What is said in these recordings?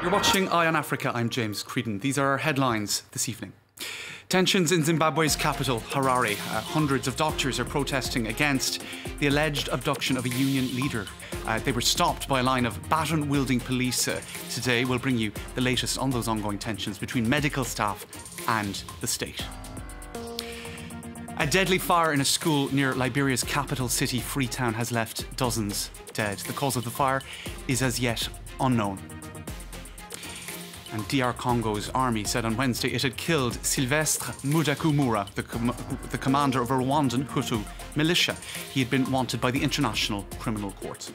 You're watching Eye on Africa. I'm James Creedon. These are our headlines this evening. Tensions in Zimbabwe's capital, Harare. Hundreds of doctors are protesting against the alleged abduction of a union leader. They were stopped by a line of baton-wielding police. Today we'll bring you the latest on those ongoing tensions between medical staff and the state. A deadly fire in a school near Liberia's capital city, Freetown, has left dozens dead. The cause of the fire is as yet unknown. And DR Congo's army said on Wednesday it had killed Sylvestre Mudakumura, the commander of a Rwandan Hutu militia. He had been wanted by the International Criminal Court.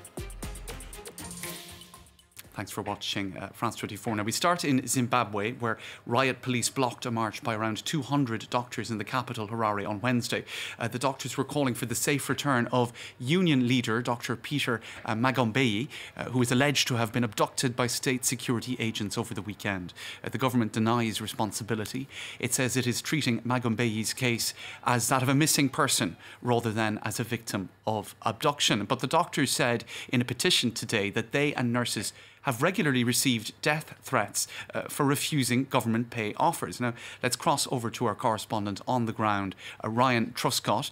Thanks for watching France 24. Now we start in Zimbabwe, where riot police blocked a march by around 200 doctors in the capital, Harare, on Wednesday. The doctors were calling for the safe return of union leader Dr. Peter Magombeyi, who is alleged to have been abducted by state security agents over the weekend. The government denies responsibility. It says it is treating Magombeyi's case as that of a missing person rather than as a victim of abduction. But the doctors said in a petition today that they and nurses have regularly received death threats for refusing government pay offers. Now, let's cross over to our correspondent on the ground, Ryan Truscott.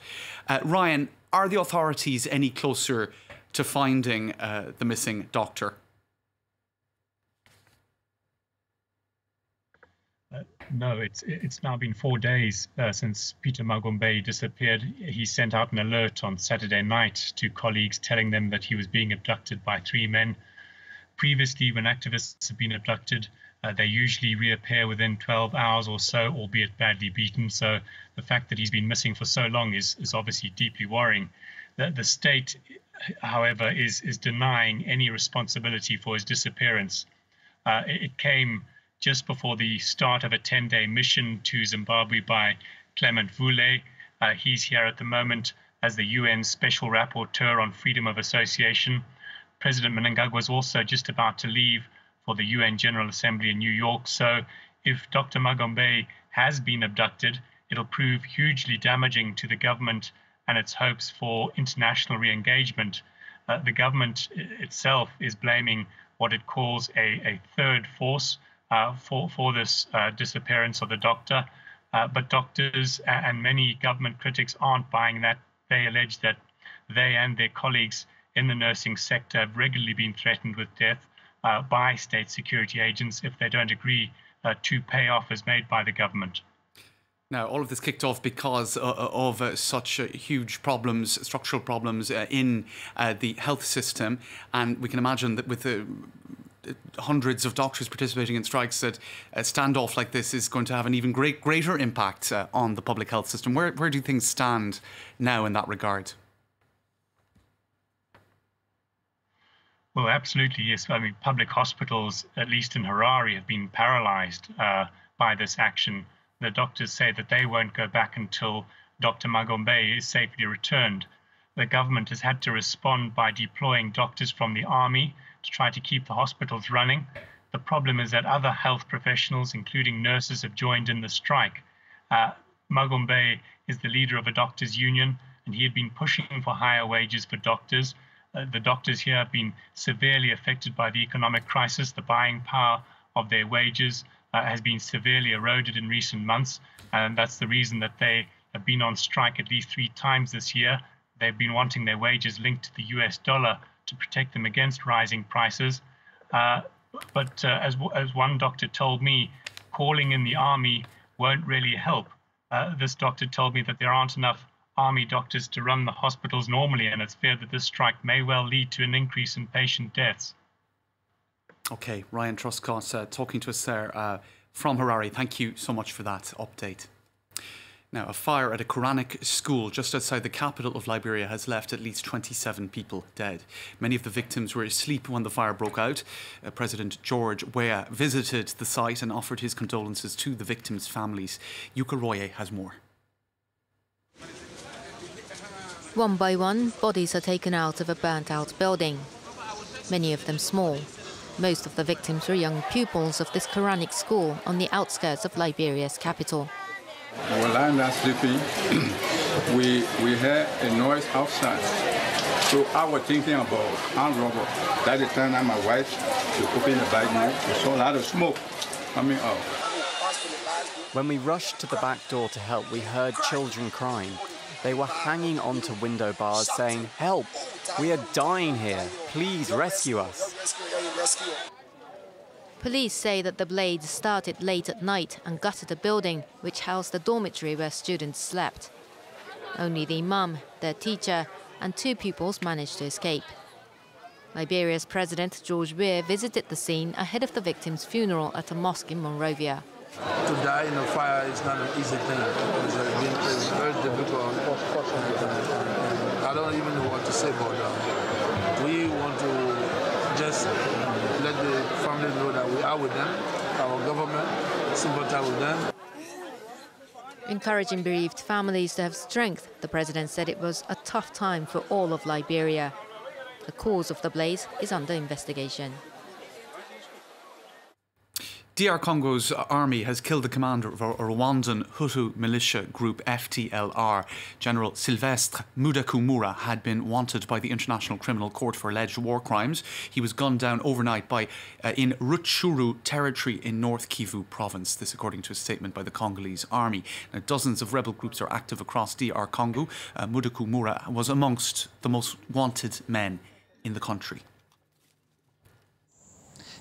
Ryan, are the authorities any closer to finding the missing doctor? No, it's now been 4 days since Peter Magombeyi disappeared. He sent out an alert on Saturday night to colleagues telling them that he was being abducted by 3 men. Previously, when activists have been abducted, they usually reappear within 12 hours or so, albeit badly beaten. So the fact that he's been missing for so long is obviously deeply worrying. The state, however, is denying any responsibility for his disappearance. It came just before the start of a 10-day mission to Zimbabwe by Clement Vule. He's here at the moment as the UN Special Rapporteur on Freedom of Association. President Mnangagwa was also just about to leave for the UN General Assembly in New York. So if Dr. Magombeyi has been abducted, it'll prove hugely damaging to the government and its hopes for international re-engagement. The government itself is blaming what it calls a third force for this disappearance of the doctor. But doctors and many government critics aren't buying that. They allege that they and their colleagues in the nursing sector have regularly been threatened with death by state security agents if they don't agree to pay offers made by the government. Now, all of this kicked off because of such huge problems, structural problems in the health system. And we can imagine that with hundreds of doctors participating in strikes, that a standoff like this is going to have an even greater impact on the public health system. Where do things stand now in that regard? Well, absolutely, yes. I mean, public hospitals, at least in Harare, have been paralyzed by this action. The doctors say that they won't go back until Dr. Magombeyi is safely returned. The government has had to respond by deploying doctors from the army to try to keep the hospitals running. The problem is that other health professionals, including nurses, have joined in the strike. Magombeyi is the leader of a doctors' union, and he had been pushing for higher wages for doctors. The doctors here have been severely affected by the economic crisis. The buying power of their wages has been severely eroded in recent months, and that's the reason that they have been on strike at least 3 times this year. They've been wanting their wages linked to the US dollar to protect them against rising prices. But as one doctor told me, calling in the army won't really help. This doctor told me that there aren't enough army doctors to run the hospitals normally, and it's feared that this strike may well lead to an increase in patient deaths. OK, Ryan Truscott talking to us there from Harare. Thank you so much for that update. Now, a fire at a Quranic school just outside the capital of Liberia has left at least 27 people dead. Many of the victims were asleep when the fire broke out. President George Weah visited the site and offered his condolences to the victims' families. Yuka Roye has more. One by one, bodies are taken out of a burnt-out building, many of them small. Most of the victims were young pupils of this Quranic school on the outskirts of Liberia's capital. We were lying there sleeping. we heard a noise outside. So I was thinking about armed robbery. That's the time that my wife opened the back door. We saw a lot of smoke coming out. When we rushed to the back door to help, we heard children crying. They were hanging onto window bars saying, "Help! We are dying here. Please rescue us." Police say that the blaze started late at night and gutted a building which housed the dormitory where students slept. Only the imam, their teacher, and 2 pupils managed to escape. Liberia's President George Weah visited the scene ahead of the victim's funeral at a mosque in Monrovia. To die in a fire is not an easy thing. It's very difficult. I don't even know what to say about that. We want to just let the family know that we are with them, our government, sympathize with them. Encouraging bereaved families to have strength, the president said it was a tough time for all of Liberia. The cause of the blaze is under investigation. DR Congo's army has killed the commander of a Rwandan Hutu militia group FDLR. General Sylvestre Mudakumura had been wanted by the International Criminal Court for alleged war crimes. He was gunned down overnight in Rutshuru territory in North Kivu province. This according to a statement by the Congolese army. Now, dozens of rebel groups are active across DR Congo. Mudakumura was amongst the most wanted men in the country.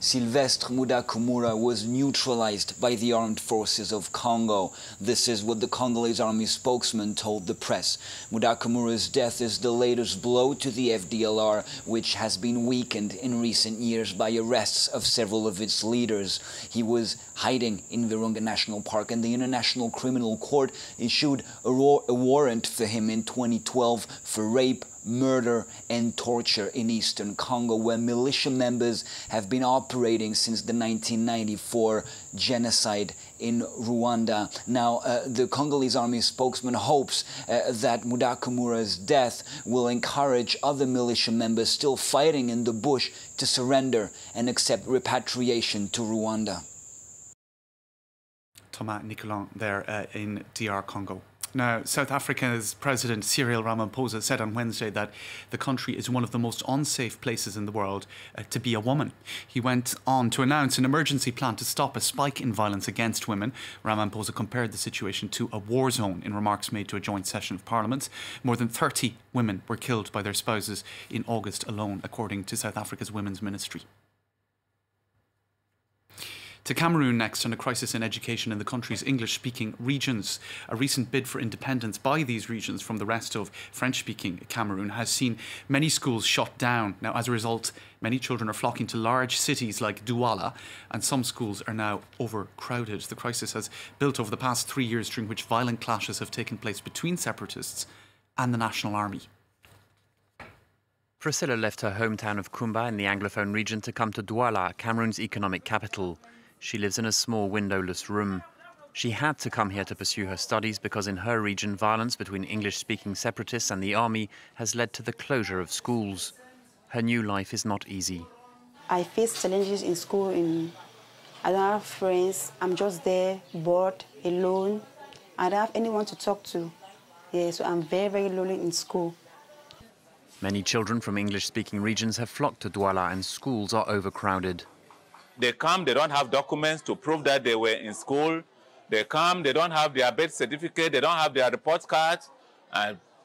Sylvestre Mudakumura was neutralized by the armed forces of Congo. This is what the Congolese army spokesman told the press. Mudakumura's death is the latest blow to the FDLR, which has been weakened in recent years by arrests of several of its leaders. He was hiding in Virunga National Park, and the International Criminal Court issued a warrant for him in 2012 for rape, murder and torture in eastern Congo, where militia members have been operating since the 1994 genocide in Rwanda. Now, the Congolese army spokesman hopes that Mudakumura's death will encourage other militia members still fighting in the bush to surrender and accept repatriation to Rwanda. Thomas Nicolan there in DR Congo. Now, South Africa's President Cyril Ramaphosa said on Wednesday that the country is one of the most unsafe places in the world to be a woman. He went on to announce an emergency plan to stop a spike in violence against women. Ramaphosa compared the situation to a war zone in remarks made to a joint session of Parliament. More than 30 women were killed by their spouses in August alone, according to South Africa's Women's Ministry. To Cameroon next, and a crisis in education in the country's English-speaking regions. A recent bid for independence by these regions from the rest of French-speaking Cameroon has seen many schools shut down. Now, as a result, many children are flocking to large cities like Douala, and some schools are now overcrowded. The crisis has built over the past 3 years, during which violent clashes have taken place between separatists and the National Army. Priscilla left her hometown of Kumba in the Anglophone region to come to Douala, Cameroon's economic capital. She lives in a small windowless room. She had to come here to pursue her studies because in her region, violence between English-speaking separatists and the army has led to the closure of schools. Her new life is not easy. I face challenges in school. I don't have friends. I'm just there, bored, alone. I don't have anyone to talk to. Yeah, so I'm very, very lonely in school. Many children from English-speaking regions have flocked to Douala, and schools are overcrowded. They come, they don't have documents to prove that they were in school. They come, they don't have their birth certificate, they don't have their report cards.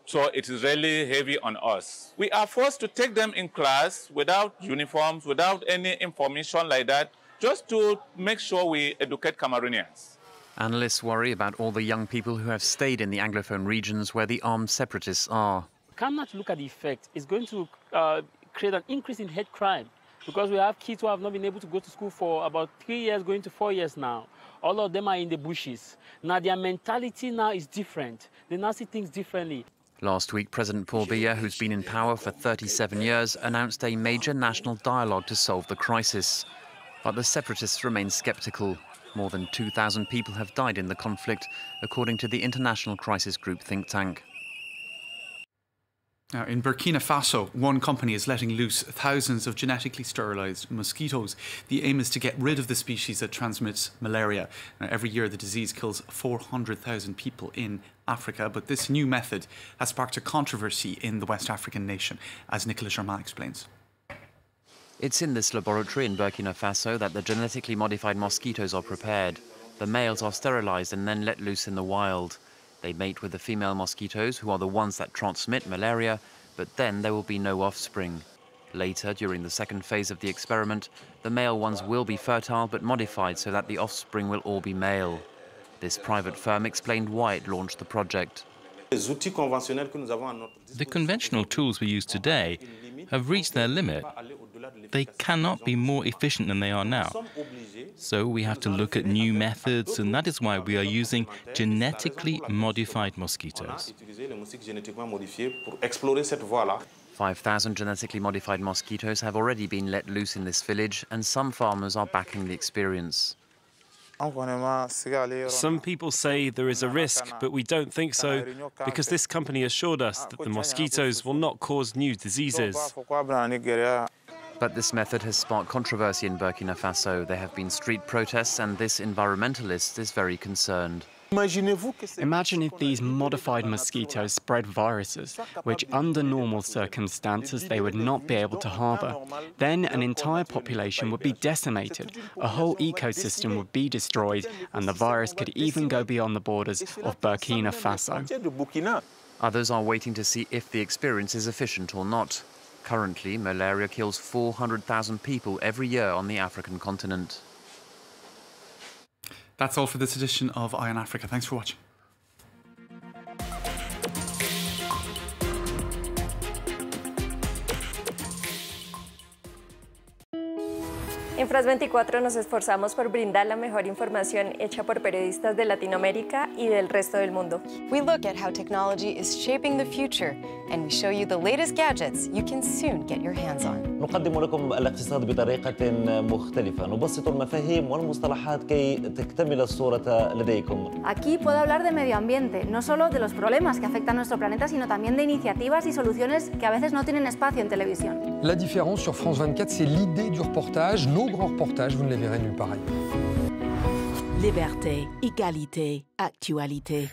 So it is really heavy on us. We are forced to take them in class without uniforms, without any information like that, just to make sure we educate Cameroonians. Analysts worry about all the young people who have stayed in the Anglophone regions where the armed separatists are. Come not to look at the effect. It's going to create an increase in hate crime. Because we have kids who have not been able to go to school for about 3 years, going to 4 years now. All of them are in the bushes. Now their mentality now is different. They now see things differently. Last week, President Paul Biya, who's been in power for 37 years, announced a major national dialogue to solve the crisis. But the separatists remain sceptical. More than 2,000 people have died in the conflict, according to the International Crisis Group think tank. Now, in Burkina Faso, one company is letting loose thousands of genetically sterilised mosquitoes. The aim is to get rid of the species that transmits malaria. Now, every year the disease kills 400,000 people in Africa, but this new method has sparked a controversy in the West African nation, as Nicolas Germain explains. It's in this laboratory in Burkina Faso that the genetically modified mosquitoes are prepared. The males are sterilised and then let loose in the wild. They mate with the female mosquitoes, who are the ones that transmit malaria, but then there will be no offspring. Later, during the second phase of the experiment, the male ones will be fertile but modified so that the offspring will all be male. This private firm explained why it launched the project. The conventional tools we use today have reached their limit. They cannot be more efficient than they are now. So we have to look at new methods, and that is why we are using genetically modified mosquitoes. 5,000 genetically modified mosquitoes have already been let loose in this village, and some farmers are backing the experience. Some people say there is a risk, but we don't think so, because this company assured us that the mosquitoes will not cause new diseases. But this method has sparked controversy in Burkina Faso. There have been street protests, and this environmentalist is very concerned. Imagine if these modified mosquitoes spread viruses, which under normal circumstances they would not be able to harbour. Then an entire population would be decimated, a whole ecosystem would be destroyed, and the virus could even go beyond the borders of Burkina Faso. Others are waiting to see if the experience is efficient or not. Currently, malaria kills 400,000 people every year on the African continent. That's all for this edition of Eye on Africa. Thanks for watching. En France 24 nos esforzamos por brindar la mejor información hecha por periodistas de Latinoamérica y del resto del mundo. We look at how technology is shaping the future, and we show you the latest gadgets you can soon get your hands on. نقدم لكم الاقتصاد بطريقة مختلفة، نبسط المفاهيم والمصطلحات كي تكتمل الصورة لديكم. Aquí puedo hablar de medio ambiente, no solo de los problemas que afectan a nuestro planeta, sino también de iniciativas y soluciones que a veces no tienen espacio en televisión. La différence sur France 24, c'est l'idée du reportage. Nos grands reportages, vous ne les verrez nulle part ailleurs. Liberté, égalité, actualité.